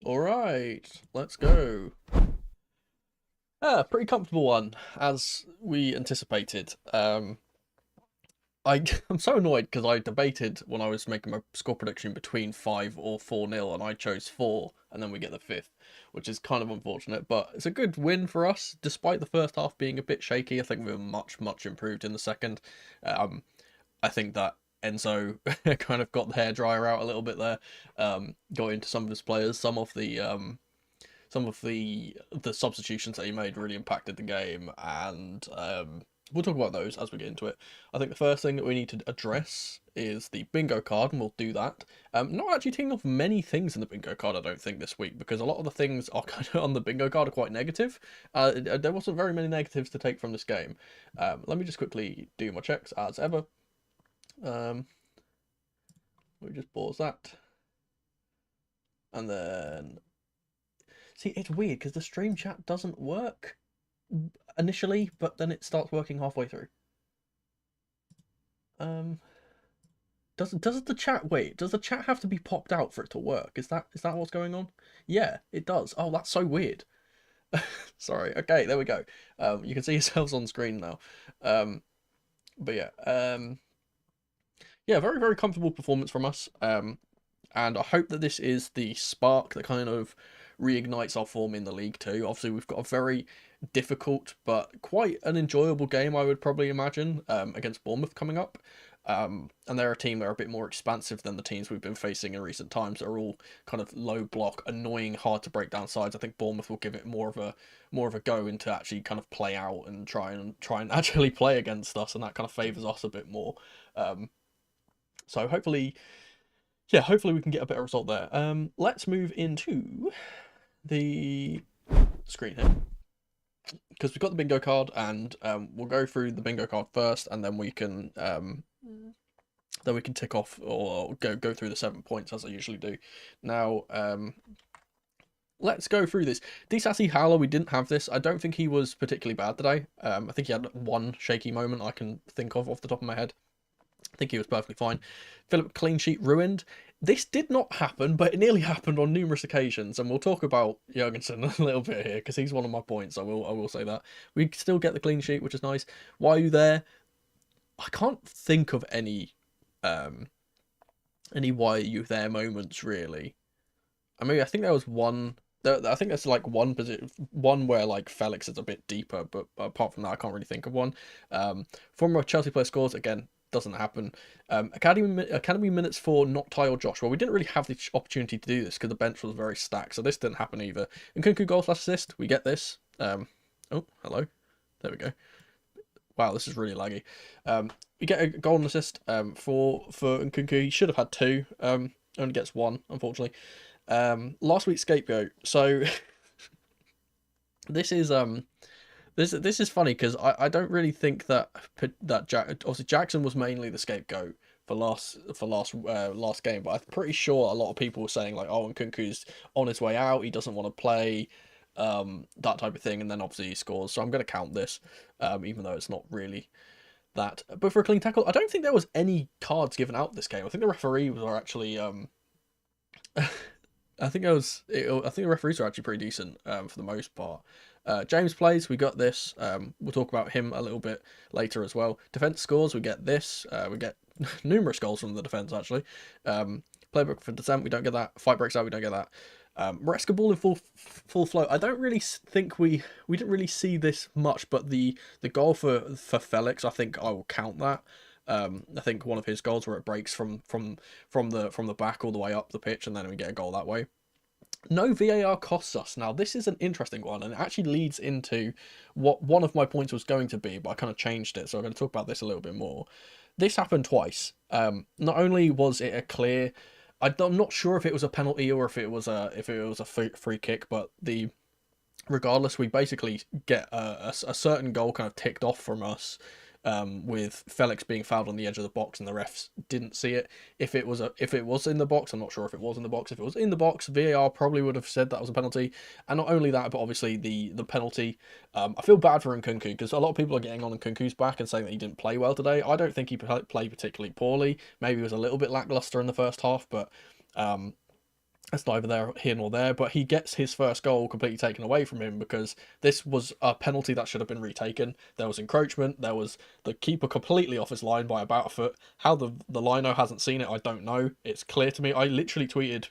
All right, let's go. Pretty comfortable one, as we anticipated. I'm so annoyed because I debated when I was making my score prediction between 5 or 4-0, and I chose 4, and then we get the fifth, which is kind of unfortunate, but it's a good win for us, despite the first half being a bit shaky. I think we were much improved in the second. Um, I think that Enzo kind of got the hairdryer out a little bit there, got into some of his players, some of the substitutions that he made really impacted the game, and we'll talk about those as we get into it. I think the first thing that we need to address is the bingo card, and we'll do that. Not actually taking off many things in the bingo card, I don't think, this week, because a lot of the things are kind of on the bingo card are quite negative. There wasn't very many negatives to take from this game. Let me just quickly do my checks as ever. We just pause that, and then see, it's weird because the stream chat doesn't work initially, but then it starts working halfway through. Um, does the chat wait? Does the chat have to be popped out for it to work? Is that what's going on? Yeah, it does. Oh, that's so weird. Sorry. Okay, there we go. You can see yourselves on screen now. But yeah, yeah, very comfortable performance from us. And I hope that this is the spark that kind of reignites our form in the league too. Obviously, we've got a very difficult but quite an enjoyable game, I would probably imagine, against Bournemouth coming up. And they're a team that are a bit more expansive than the teams we've been facing in recent times. They're all kind of low block, annoying, hard to break down sides. I think Bournemouth will give it more of a go into actually kind of play out and try and actually play against us, and that kind of favours us a bit more. Um, so hopefully, yeah, hopefully we can get a better result there. Let's move into the screen here, because we've got the bingo card, and we'll go through the bingo card first, and then we can tick off or go through the 7 points as I usually do. Now, let's go through this. Disasi Howler, we didn't have this. I don't think he was particularly bad today. I think he had one shaky moment I can think of off the top of my head. I think he was perfectly fine. Philip, clean sheet ruined. This did not happen, but it nearly happened on numerous occasions, and we'll talk about Jurgenson a little bit here because he's one of my points. I will say that we still get the clean sheet, which is nice. Why are you there? I can't think of any why are you there moments really. I mean, I think there was one. I think there's like one position, one where like Felix is a bit deeper, but apart from that, I can't really think of one. Former Chelsea player scores again. Doesn't happen. Academy minutes for not Ty or Josh. Well, we didn't really have the opportunity to do this because the bench was very stacked, so this didn't happen either. Nkunku goal/assist, we get this. Oh, hello. There we go. Wow, this is really laggy. We get a goal and assist for Nkunku. He should have had two. Only gets one, unfortunately. Last week's scapegoat. So this is this is funny because I don't really think that obviously Jackson was mainly the scapegoat for last game, but I'm pretty sure a lot of people were saying like, oh, Nkunku's on his way out, he doesn't want to play, that type of thing, and then obviously he scores. So I'm going to count this, even though it's not really that. But for a clean tackle, I don't think there was any cards given out this game. I think the referee was actually I think the referees are actually pretty decent for the most part. James plays, we got this. We'll talk about him a little bit later as well. Defense scores, we get this. We get numerous goals from the defense actually. Playbook for descent, we don't get that. Fight breaks out, we don't get that. Rescue ball in full flow. I don't really think we didn't really see this much, but the goal for Felix, I think I will count that. I think one of his goals where it breaks from the back all the way up the pitch, and then we get a goal that way. No VAR costs us. Now, this is an interesting one, and it actually leads into what one of my points was going to be, but I kind of changed it, so I'm going to talk about this a little bit more. This happened twice. Not only was it a clear, I'm not sure if it was a penalty or if it was a free kick, but regardless, we basically get a certain goal kind of ticked off from us, with Felix being fouled on the edge of the box, and the refs didn't see it. If it was in the box, I'm not sure if it was in the box. If it was in the box, VAR probably would have said that was a penalty. And not only that, but obviously the penalty. I feel bad for Nkunku because a lot of people are getting on Nkunku's back and saying that he didn't play well today. I don't think he played particularly poorly. Maybe he was a little bit lackluster in the first half, but That's neither there here nor there, but he gets his first goal completely taken away from him because this was a penalty that should have been retaken. There was encroachment. There was the keeper completely off his line by about a foot. How the lino hasn't seen it, I don't know. It's clear to me. I literally tweeted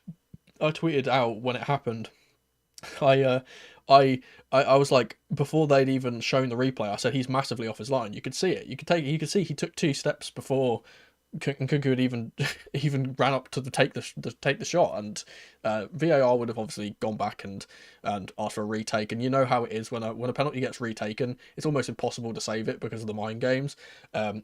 out when it happened. I uh I was like, before they'd even shown the replay, I said he's massively off his line. You could see it. You could see he took 2 steps before Nkunku had even ran up to take the shot, and VAR would have obviously gone back and asked for a retake. And you know how it is when a penalty gets retaken, it's almost impossible to save it because of the mind games.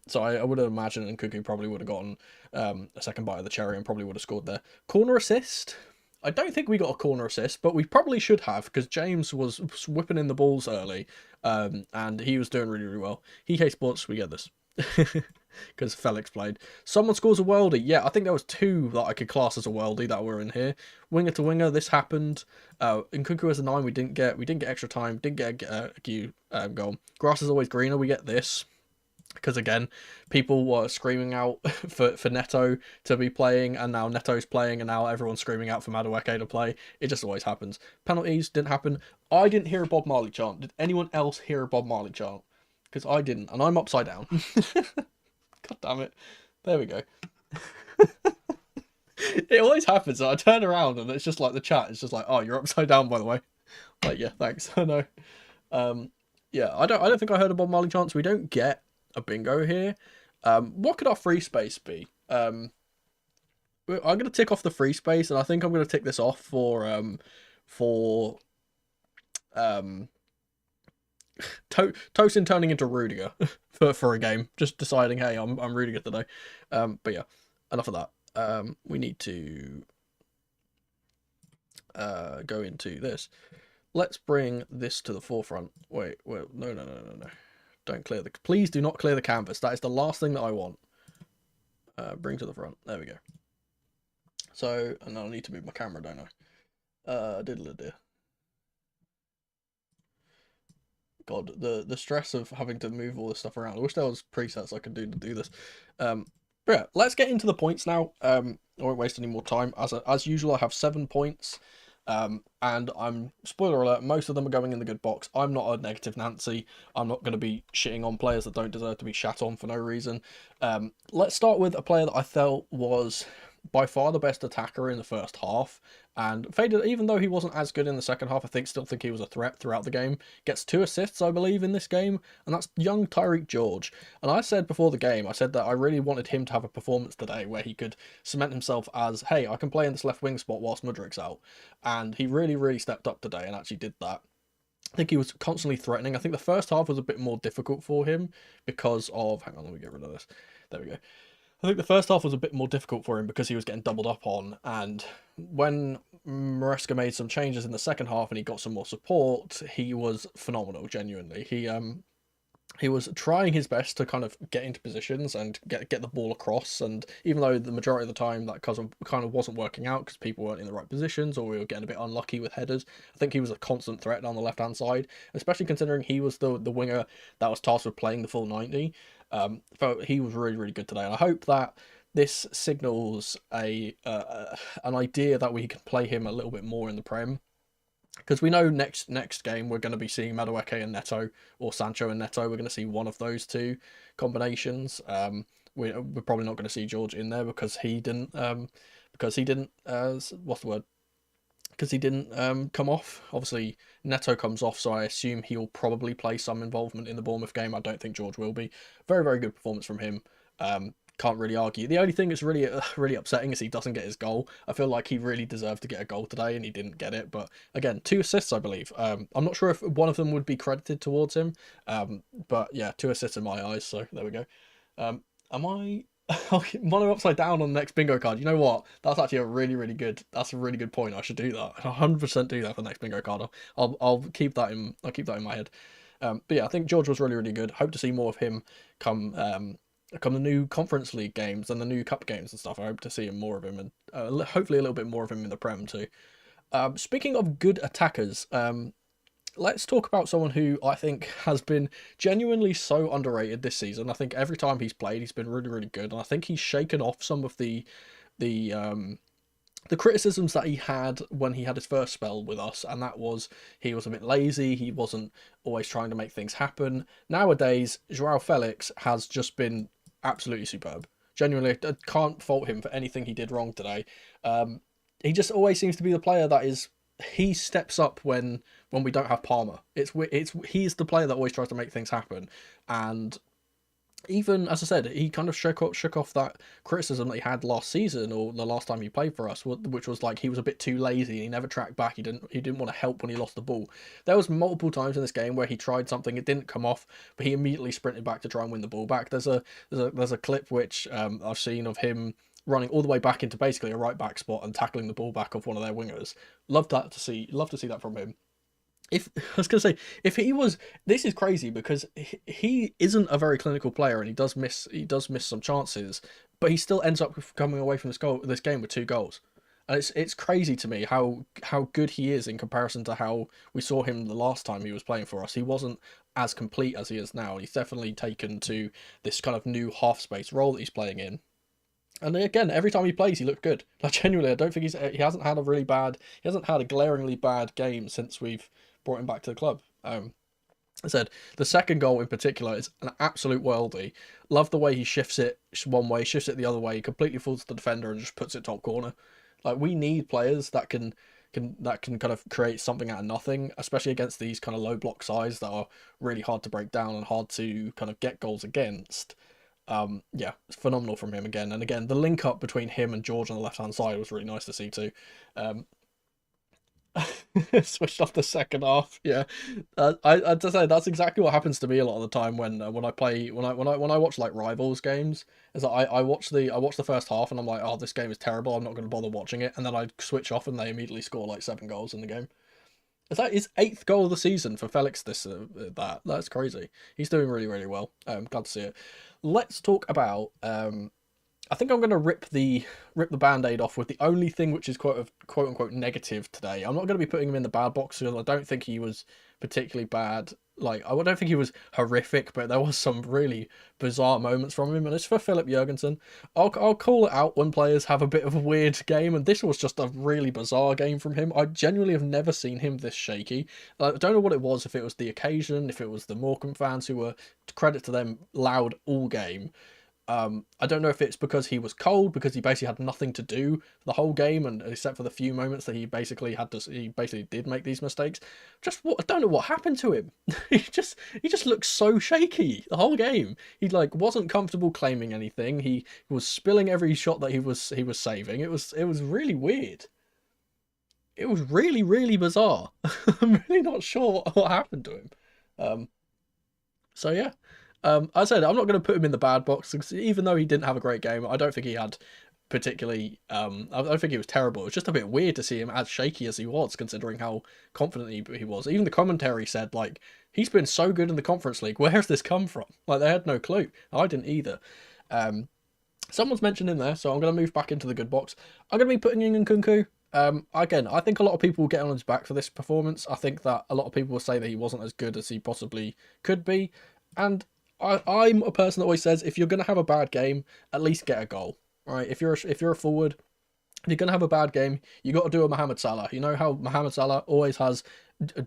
So I would have imagined Nkunku probably would have gotten a second bite of the cherry and probably would have scored there. Corner assist. I don't think we got a corner assist, but we probably should have because James was whipping in the balls early, and he was doing really, really well. He Sports, we get this. Because Felix played. Someone scores a worldie. Yeah, I think there was 2 that I could class as a worldie that were in here. Winger to winger, this happened. Nkunku as a 9, we didn't get extra time, didn't get a Q goal. Grass is always greener, we get this. Because again, people were screaming out for Neto to be playing, and now Neto's playing, and now everyone's screaming out for Madueke to play. It just always happens. Penalties didn't happen. I didn't hear a Bob Marley chant. Did anyone else hear a Bob Marley chant? Because I didn't, and I'm upside down. God damn it. There we go. It always happens. I turn around and it's just like the chat. It's just like, oh, you're upside down, by the way. Like, yeah, thanks. I know. Yeah, I don't think I heard a Bob Marley chant, so we don't get a bingo here. What could our free space be? I'm going to tick off the free space, and I think I'm going to tick this off for Tosin turning into Rudiger for a game, just deciding, hey, I'm Rudiger today. But yeah, enough of that. We need to go into this. Let's bring this to the forefront. Wait, no. Don't clear the. Please do not clear the canvas. That is the last thing that I want. Bring to the front. There we go. So, and I need to move my camera, don't I? Diddle-a-dear. God, the stress of having to move all this stuff around. I wish there was presets I could do to do this. But yeah, let's get into the points now. I won't waste any more time. As usual, I have 7 points. And I'm, spoiler alert, most of them are going in the good box. I'm not a negative Nancy. I'm not going to be shitting on players that don't deserve to be shat on for no reason. Let's start with a player that I felt was by far the best attacker in the first half, and faded, even though he wasn't as good in the second half, still think he was a threat throughout the game. Gets 2 assists, I believe, in this game, and that's young Tyreek George. And I said before the game, I said that I really wanted him to have a performance today where he could cement himself as, hey, I can play in this left wing spot whilst Mudrik's out. And he really, really stepped up today and actually did that. I think he was constantly threatening. I think the first half was a bit more difficult for him because of... Hang on, let me get rid of this. There we go. I think the first half was a bit more difficult for him because he was getting doubled up on, and when Maresca made some changes in the second half and he got some more support, he was phenomenal, genuinely. He was trying his best to kind of get into positions and get the ball across, and even though the majority of the time that kind of wasn't working out because people weren't in the right positions or we were getting a bit unlucky with headers, I think he was a constant threat down the left-hand side, especially considering he was the winger that was tasked with playing the full 90. So he was really, really good today, and I hope that this signals an idea that we can play him a little bit more in the Prem. Because we know next game we're going to be seeing Madueke and Neto, or Sancho and Neto. We're going to see one of those 2 combinations. We're probably not going to see George in there because he didn't what's the word? Because he didn't come off. Obviously, Neto comes off, so I assume he'll probably play some involvement in the Bournemouth game. I don't think George will be. Very, very good performance from him. Can't really argue. The only thing that's really really upsetting is he doesn't get his goal. I feel like he really deserved to get a goal today and he didn't get it. But again, 2 assists, I believe. I'm not sure if one of them would be credited towards him. But yeah, 2 assists in my eyes. So there we go. Am I mono upside down on the next bingo card? You know what? That's actually a really, really good. That's a really good point. I should do that. 100% do that for the next bingo card. I'll keep that in. I'll keep that in my head. But yeah, I think George was really, really good. Hope to see more of him come the new Conference League games and the new Cup games and stuff. I hope to see more of him, and hopefully a little bit more of him in the Prem too. Speaking of good attackers, let's talk about someone who I think has been genuinely so underrated this season. I think every time he's played, he's been really, really good, and I think he's shaken off some of the the criticisms that he had when he had his first spell with us, and that was he was a bit lazy, he wasn't always trying to make things happen. Nowadays, Joao Felix has just been absolutely superb. Genuinely, I can't fault him for anything he did wrong today. He just always seems to be the player that is. He steps up when we don't have Palmer. He's the player that always tries to make things happen, and even as I said, he kind of shook off that criticism that he had last season or the last time he played for us, which was like he was a bit too lazy. He never tracked back. He didn't want to help when he lost the ball. There was multiple times in this game where he tried something, it didn't come off, but he immediately sprinted back to try and win the ball back. There's a clip which I've seen of him running all the way back into basically a right back spot and tackling the ball back off one of their wingers. Love to see that from him. If I was gonna say, if he was, this is crazy because he isn't a very clinical player and he does miss some chances, but he still ends up coming away from this game with 2 goals, and it's crazy to me how good he is in comparison to how we saw him the last time he was playing for us. He wasn't as complete as he is now, and he's definitely taken to this kind of new half space role that he's playing in. And again, every time he plays, he looked good. Like genuinely, I don't think he hasn't had a glaringly bad game since we've brought him back to the club. I said the second goal in particular is an absolute worldie. Love the way he shifts it one way, shifts it the other way, completely fools the defender and just puts it top corner. Like we need players that can kind of create something out of nothing, especially against these kind of low block sides that are really hard to break down and hard to kind of get goals against. Yeah, it's phenomenal from him again. And again, the link up between him and George on the left hand side was really nice to see too. Switched off the second half. Yeah, I'd just say that's exactly what happens to me a lot of the time when I watch like rivals games. Is that I watch the first half and I'm like, oh, this game is terrible. I'm not going to bother watching it, and then I switch off and they immediately score like 7 goals in the game. Is that his 8th goal of the season for Felix? That's crazy. He's doing really really well. Glad to see it. Let's talk about I think I'm going to rip the band-aid off with the only thing which is quote unquote negative today. I'm not going to be putting him in the bad box because I don't think he was particularly bad. Like I don't think he was horrific, but there was some really bizarre moments from him, and it's for Philip Jurgenson. I'll call it out when players have a bit of a weird game, and this was just a really bizarre game from him. I genuinely have never seen him this shaky. I don't know what it was, if it was the occasion, if it was the Morecambe fans who were, credit to them, loud all game. I don't know if it's because he was cold, because he basically had nothing to do the whole game, and except for the few moments that he basically did make these mistakes. I don't know what happened to him. he just looked so shaky the whole game. He like wasn't comfortable claiming anything. He was spilling every shot that he was saving. It was really weird. It was really really bizarre. I'm really not sure what happened to him. So yeah. I said I'm not going to put him in the bad box because even though he didn't have a great game, I don't think he had particularly. I don't think he was terrible. It was just a bit weird to see him as shaky as he was, considering how confident he was. Even the commentary said like he's been so good in the Conference League. Where has this come from? Like they had no clue. I didn't either. Someone's mentioned in there, so I'm going to move back into the good box. I'm going to be putting in Nkunku. Again, I think a lot of people will get on his back for this performance. I think that a lot of people will say that he wasn't as good as he possibly could be, and I'm a person that always says if you're going to have a bad game, at least get a goal, right? If you're a forward, if you're going to have a bad game, you got to do a Mohamed Salah. You know how Mohamed Salah always has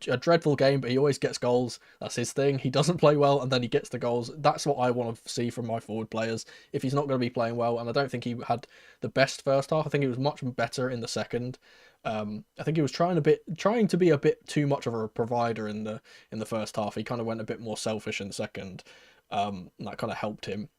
a dreadful game, but he always gets goals. That's his thing. He doesn't play well, and then he gets the goals. That's what I want to see from my forward players. If he's not going to be playing well, and I don't think he had the best first half. I think he was much better in the second. I think he was trying to be a bit too much of a provider in the first half. He kind of went a bit more selfish in the second. That kind of helped him.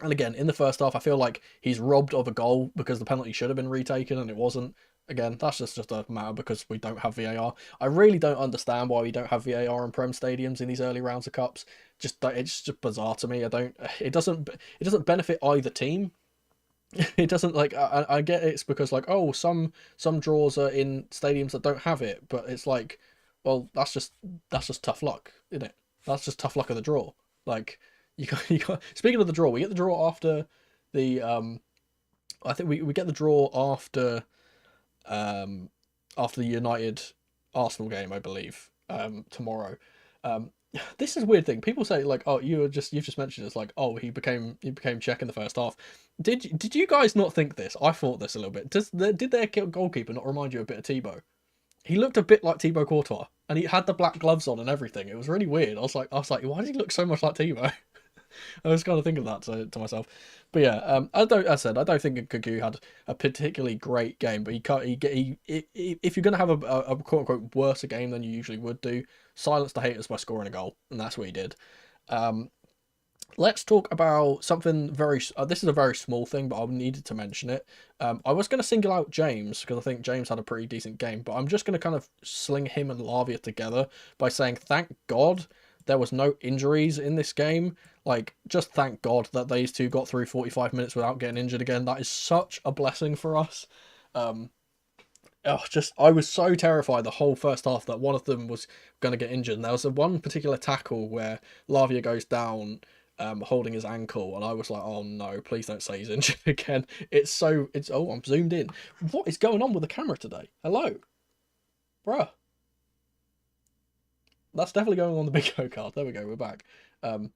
And again, in the first half, I feel like he's robbed of a goal because the penalty should have been retaken and it wasn't. Again, that's just a matter because we don't have VAR. I really don't understand why we don't have VAR in Prem stadiums in these early rounds of cups. It's just bizarre to me. It doesn't benefit either team. It doesn't, like, I get it's because like, oh, some draws are in stadiums that don't have it, but it's like, well, that's just tough luck, isn't it? That's just tough luck of the draw. Like you got. Speaking of the draw, we get the draw after the I think we get the draw after the United Arsenal game, I believe, tomorrow. this is a weird thing. People say like, "Oh, you've just mentioned it's like, oh, he became Czech in the first half." Did you guys not think this? I thought this a little bit. Did their goalkeeper not remind you a bit of Thibaut? He looked a bit like Thibaut Courtois, and he had the black gloves on and everything. It was really weird. I was like, why does he look so much like Thibaut? I was kind of thinking that to myself. But yeah, I don't think Nkunku had a particularly great game, but he can't. If you're gonna have a quote unquote worse game than you usually would do, silence the haters by scoring a goal, and that's what he did. Um, let's talk about something very. This is a very small thing, but I needed to mention it. I was going to single out James because I think James had a pretty decent game, but I'm just going to kind of sling him and Lavia together by saying thank God there was no injuries in this game. Like, just thank God that these two got through 45 minutes without getting injured again. That is such a blessing for us. Um, I was so terrified the whole first half that one of them was going to get injured. And there was a one particular tackle where Lavia goes down, holding his ankle, and I was like, "Oh no, please don't say he's injured again." Oh, I'm zoomed in. What is going on with the camera today? Hello, bruh. That's definitely going on the big go card. There we go. We're back. Um,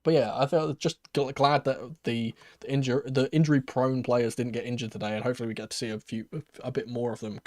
but yeah, I felt just glad that the injury prone players didn't get injured today, and hopefully we get to see a bit more of them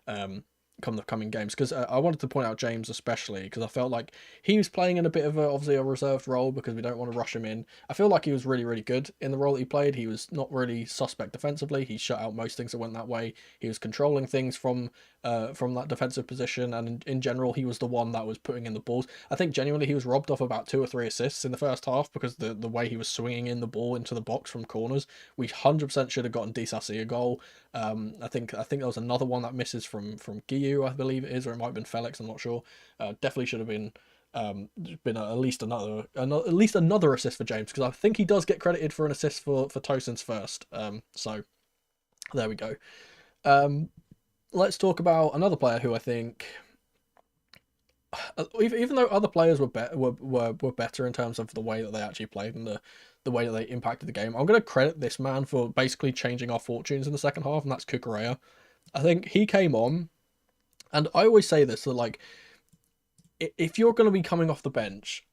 um, come the coming games. Because I wanted to point out James especially because I felt like he was playing in a bit of obviously a reserved role because we don't want to rush him in. I feel like he was really really good in the role that he played. He was not really suspect defensively. He shut out most things that went that way. He was controlling things from that defensive position, and in general, he was the one that was putting in the balls. I think genuinely he was robbed off about 2 or 3 assists in the first half because the way he was swinging in the ball into the box from corners. We 100% should have gotten Disasi a goal. I think there was another one that misses from Guiu, I believe it is, or it might have been Felix. I'm not sure. Definitely should have been at least another assist for James because I think he does get credited for an assist for Tosin's first. So there we go. Let's talk about another player who I think, even though other players were better in terms of the way that they actually played and the way that they impacted the game, I'm going to credit this man for basically changing our fortunes in the second half, and that's Cucurella. I think he came on, and I always say this, that like, if you're going to be coming off the bench,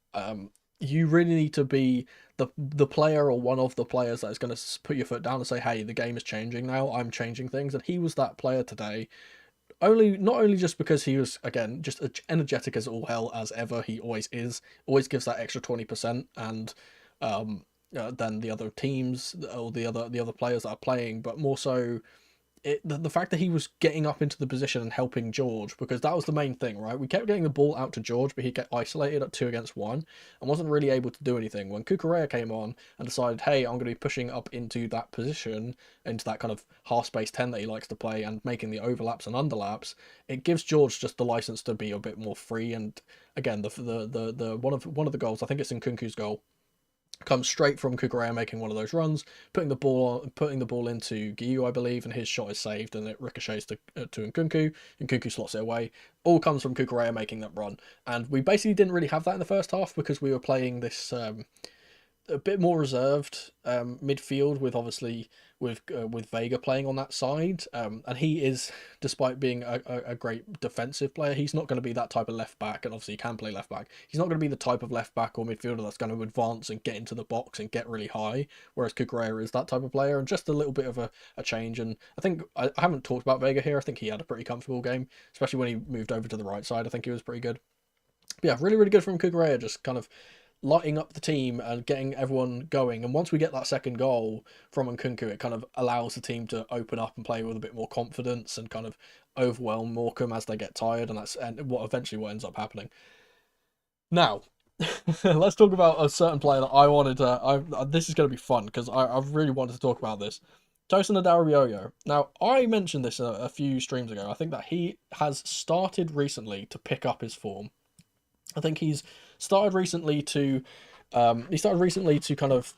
you really need to be the player or one of the players that is going to put your foot down and say, "Hey, the game is changing now. I'm changing things." And he was that player today. Not only just because he was again just energetic as all hell as ever. He always is. Always gives that extra 20%, and than the other teams or the other players that are playing, but more so the fact that he was getting up into the position and helping George, because that was the main thing, right? We kept getting the ball out to George, but he'd get isolated at 2 against 1 and wasn't really able to do anything. When Cucurella came on and decided, hey, I'm going to be pushing up into that position, into that kind of half-space 10 that he likes to play and making the overlaps and underlaps, it gives George just the license to be a bit more free. And again, the one of the goals, I think it's in Nkunku's goal, comes straight from Cucurella making one of those runs, putting the ball into Guiu, I believe, and his shot is saved and it ricochets to Nkunku. Nkunku slots it away. All comes from Cucurella making that run, and we basically didn't really have that in the first half because we were playing this a bit more reserved midfield with Vega playing on that side, and he is, despite being a great defensive player, he's not going to be that type of left back, and obviously he can play left back. He's not going to be the type of left back or midfielder that's going to advance and get into the box and get really high, whereas Cucurella is that type of player, and just a little bit of a change. And I think I haven't talked about Vega here. I think he had a pretty comfortable game, especially when he moved over to the right side. I think he was pretty good. But yeah, really, really good from Cucurella, just kind of lighting up the team and getting everyone going. And once we get that second goal from Nkunku, it kind of allows the team to open up and play with a bit more confidence and kind of overwhelm Morecambe as they get tired, and that's what ends up happening. Now, let's talk about a certain player that I wanted to. This is going to be fun because I really wanted to talk about this. Tosin Adarabioyo. Now, I mentioned this a few streams ago. I think that he has started recently to pick up his form. I think he's started recently to kind of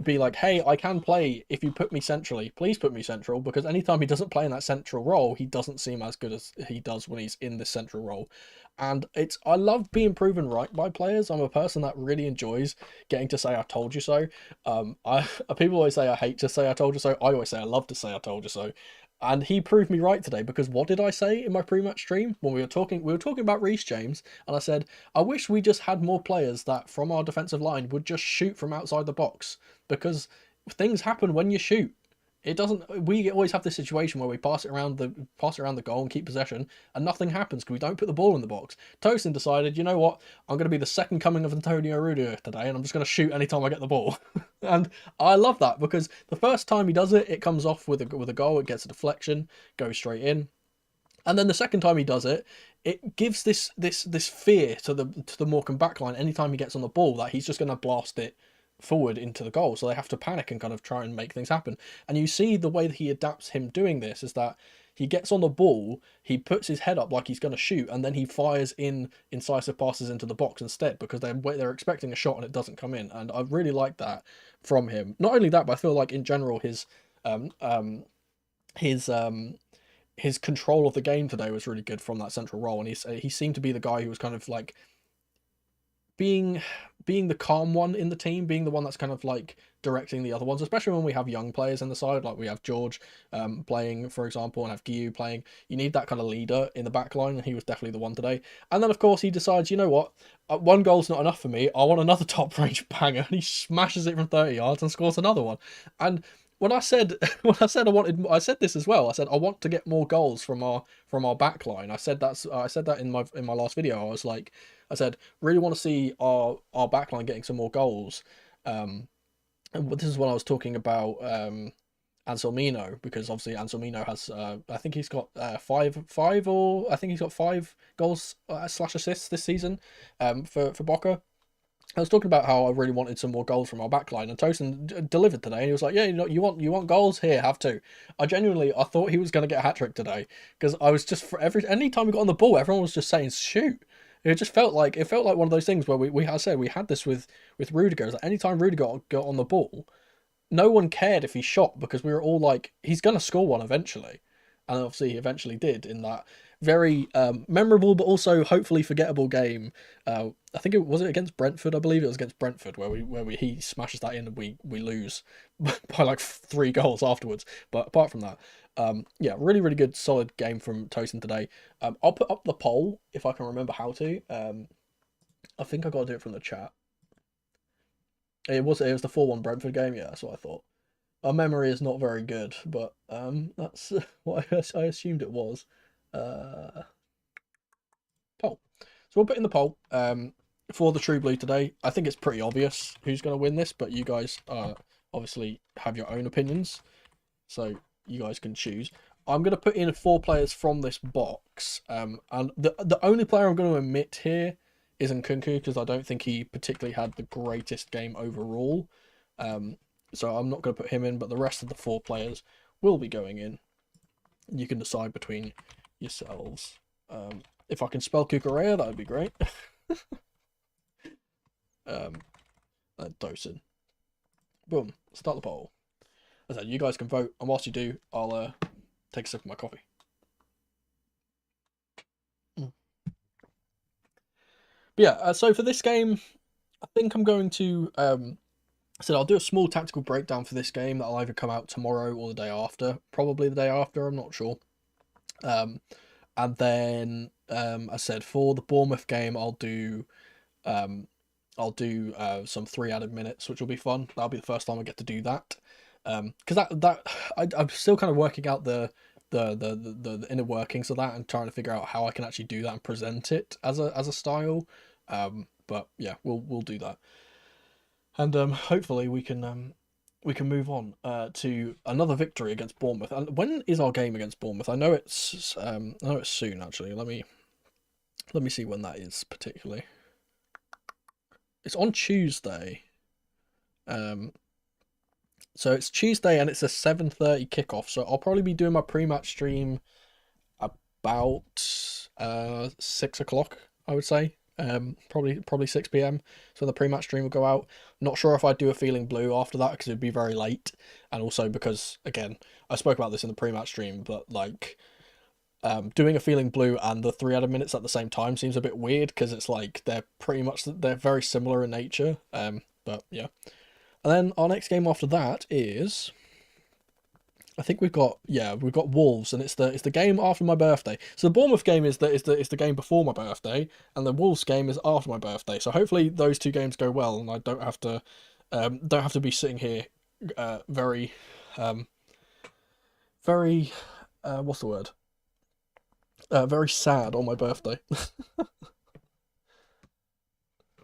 be like, hey, I can play if you put me centrally. Please put me central, because anytime he doesn't play in that central role, he doesn't seem as good as he does when he's in this central role. And I love being proven right by players. I'm a person that really enjoys getting to say I told you so. People always say I hate to say I told you so. I always say I love to say I told you so. And he proved me right today, because what did I say in my pre-match stream when we were talking about Reece James, and I said I wish we just had more players that from our defensive line would just shoot from outside the box, because things happen when you shoot. It doesn't. We always have this situation where we pass it around the goal and keep possession, and nothing happens because we don't put the ball in the box. Tosin decided, you know what? I'm going to be the second coming of Antonio Rudiger today, and I'm just going to shoot anytime I get the ball. And I love that, because the first time he does it, it comes off with a goal. It gets a deflection, goes straight in. And then the second time he does it, it gives this fear to the Morecambe backline anytime he gets on the ball that he's just going to blast it forward into the goal. So they have to panic and kind of try and make things happen. And you see the way that he adapts him doing this is that he gets on the ball, he puts his head up like he's going to shoot, and then he fires in incisive passes into the box instead, because they're expecting a shot and it doesn't come in. And I really like that from him. Not only that, but I feel like in general his his control of the game today was really good from that central role, and he seemed to be the guy who was kind of like being the calm one in the team, being the one that's kind of like directing the other ones, especially when we have young players in the side, like we have George playing, for example, and have Guiu playing. You need that kind of leader in the back line, and he was definitely the one today. And then, of course, he decides, you know what, one goal's not enough for me, I want another top-range banger, and he smashes it from 30 yards and scores another one. And when I said I said this as well. I said I want to get more goals from our back line. I said that in my last video. I said really want to see our back line getting some more goals. And this is when I was talking about Anselmino, because obviously Anselmino has I think he's got five goals slash assists this season for Boca. I was talking about how I really wanted some more goals from our backline, and Tosin delivered today. And he was like, "Yeah, you want goals? Here, have two." I thought he was going to get a hat trick today, because I was just any time we got on the ball, everyone was just saying shoot. It just felt like one of those things where we had this with Rudiger. Like anytime Rudiger got on the ball, no one cared if he shot, because we were all like, he's going to score one eventually. And obviously he eventually did in that very memorable but also hopefully forgettable game. I think it was against Brentford. I believe it was against Brentford where he smashes that in and we lose by like 3 goals afterwards. But apart from that, yeah, really really good solid game from Tosin today. I'll put up the poll if I can remember how to. I think I got to do it from the chat. It was the 4-1 Brentford game. Yeah, that's what I thought. My memory is not very good, but that's what I assumed it was. Poll. So we'll put in the poll for the True Blue today. I think it's pretty obvious who's going to win this, but you guys obviously have your own opinions, so you guys can choose. I'm going to put in 4 players from this box, and the only player I'm going to omit here is Nkunku, because I don't think he particularly had the greatest game overall. So I'm not going to put him in, but the rest of the 4 players will be going in. You can decide between yourselves. If I can spell Cucurella, that would be great. Tosin. Boom. Start the poll. As I said, you guys can vote, and whilst you do, I'll take a sip of my coffee. But yeah, so for this game, I think I'm going to... So I'll do a small tactical breakdown for this game that'll either come out tomorrow or the day after. Probably the day after, I'm not sure. And then, I said for the Bournemouth game, I'll do some 3 added minutes, which will be fun. That'll be the first time I get to do that. Because I'm still kind of working out the inner workings of that and trying to figure out how I can actually do that and present it as a style. But yeah, we'll do that. And hopefully we can move on to another victory against Bournemouth. And when is our game against Bournemouth? I know it's soon actually. Let me see when that is particularly. It's on Tuesday. So it's Tuesday and it's a 7:30 kickoff. So I'll probably be doing my pre-match stream about 6 o'clock, I would say. Probably 6 p.m. So the pre-match stream will go out. Not sure if I'd do a feeling blue after that, because it'd be very late, and also because, again, I spoke about this in the pre-match stream, but like doing a feeling blue and the 3 added minutes at the same time seems a bit weird, because it's like they're very similar in nature. But yeah, and then our next game after that is I think we've got Wolves, and it's the game after my birthday. So the Bournemouth game is the game before my birthday, and the Wolves game is after my birthday. So hopefully those two games go well, and I don't have to be sitting here, very, um, very, what's the word? Very sad on my birthday.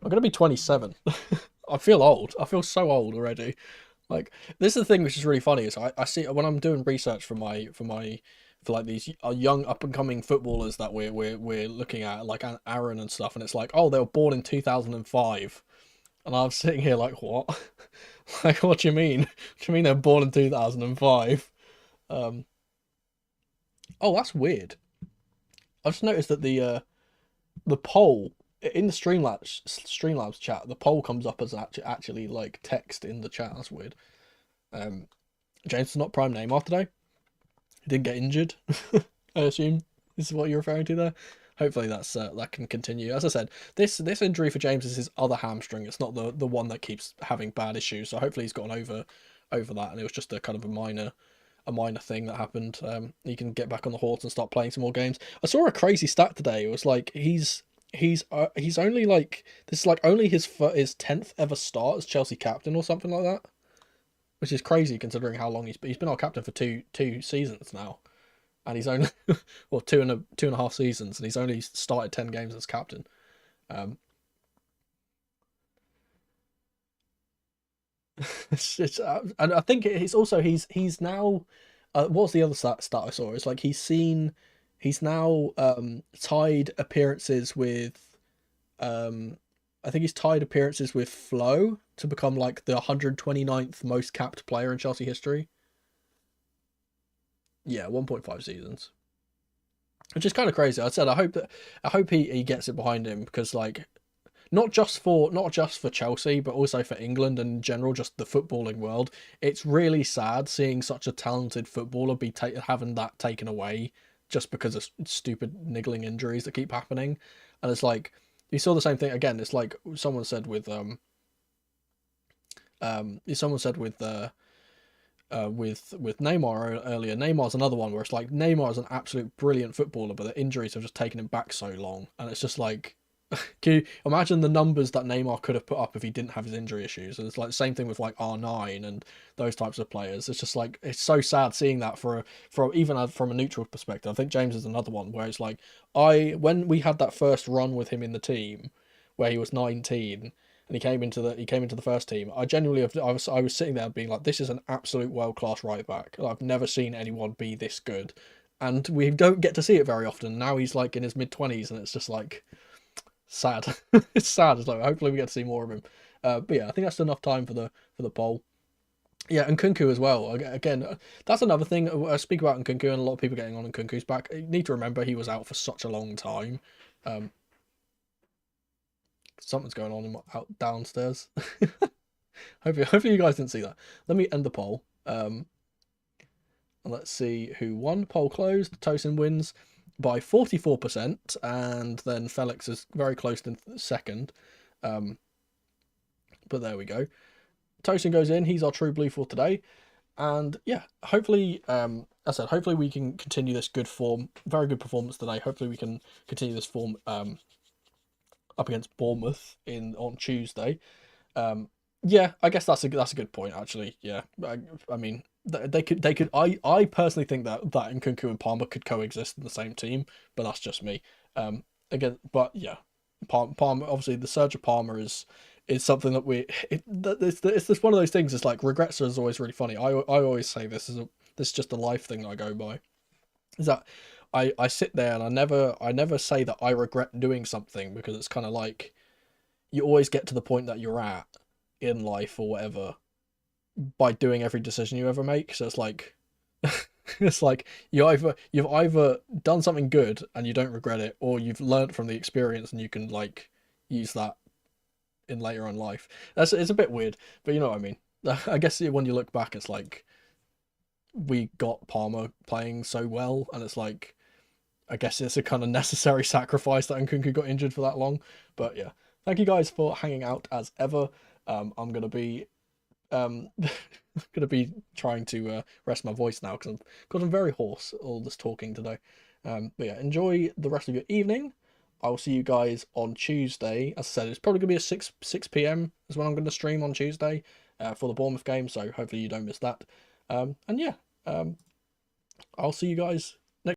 I'm gonna be 27. I feel old. I feel so old already. Like, this is the thing which is really funny is I see when I'm doing research for like these young up and coming footballers that we're looking at, like Aaron and stuff, and it's like, oh, they were born in 2005, and I'm sitting here like, what? Like, what do you mean? What do you mean they're born in 2005? Um, oh, that's weird. I've just noticed that the poll in the Streamlabs chat, the poll comes up as actually like text in the chat. That's weird. Um, James is not prime Neymar today. He didn't get injured. I assume this is what you're referring to there. Hopefully that can continue. As I said, this injury for James is his other hamstring. It's not the one that keeps having bad issues. So hopefully he's gotten over that, and it was just a kind of a minor thing that happened. He can get back on the horse and start playing some more games. I saw a crazy stat today. It was like he's only like this is like only his 10th ever start as Chelsea captain or something like that, which is crazy considering how long he's been our captain for two seasons now, and he's only well two and a half seasons, and he's only started 10 games as captain. Um, and I think it's also he's now. What's the other stat I saw? It's like he's now tied appearances with I think he's tied appearances with Flo to become like the 129th most capped player in Chelsea history. Yeah, 1.5 seasons, which is kind of crazy. I said I hope he gets it behind him because like not just for Chelsea but also for England and in general, just the footballing world. It's really sad seeing such a talented footballer be having that taken away just because of stupid niggling injuries that keep happening. And it's like you saw the same thing again. It's like someone said with Neymar earlier. Neymar's another one where it's like Neymar is an absolute brilliant footballer, but the injuries have just taken him back so long, and it's just like, can you imagine the numbers that Neymar could have put up if he didn't have his injury issues? And it's like the same thing with like R9 and those types of players. It's just like it's so sad seeing that from a neutral perspective. I think James is another one where it's like when we had that first run with him in the team, where he was 19 and he came into the first team. I genuinely I was sitting there being like, this is an absolute world class right back. I've never seen anyone be this good, and we don't get to see it very often. Now he's like in his mid-20s, and it's just like sad. It's sad. It's like hopefully we get to see more of him. But yeah, I think that's enough time for the poll. Yeah, and Nkunku as well. Again, that's another thing. I speak about Nkunku, and a lot of people getting on Nkunku's back. You need to remember he was out for such a long time. Um, Something's going on out downstairs. Hopefully you guys didn't see that. Let me end the poll. And let's see who won. Poll closed. Tosin wins by 44%, and then Felix is very close to second. But there we go. Tosin goes in. He's our true blue for today. And yeah, hopefully, as I said, hopefully we can continue this good form. Very good performance today. Hopefully we can continue this form up against Bournemouth on Tuesday. Yeah, I guess that's a good point actually. Yeah, I mean they could. I personally think that Nkunku and Palmer could coexist in the same team, but that's just me. Again, but yeah, Palmer obviously the surge of Palmer is something that it's just one of those things. It's like regrets is always really funny. I always say this is just a life thing that I go by. Is that I sit there and I never say that I regret doing something, because it's kind of like you always get to the point that you're at in life or whatever by doing every decision you ever make. So it's like it's like you've either done something good and you don't regret it, or you've learned from the experience and you can like use that in later on life. It's a bit weird, but you know what I mean. I guess when you look back, it's like we got Palmer playing so well, and it's like I guess it's a kind of necessary sacrifice that Nkunku got injured for that long. But yeah, thank you guys for hanging out as ever. I'm gonna be I'm gonna be trying to rest my voice now because I'm very hoarse all this talking today. But yeah, enjoy the rest of your evening. I'll see you guys on Tuesday. As I said, it's probably gonna be a 6 p.m. is when I'm gonna stream on Tuesday for the Bournemouth game. So hopefully you don't miss that. And yeah, I'll see you guys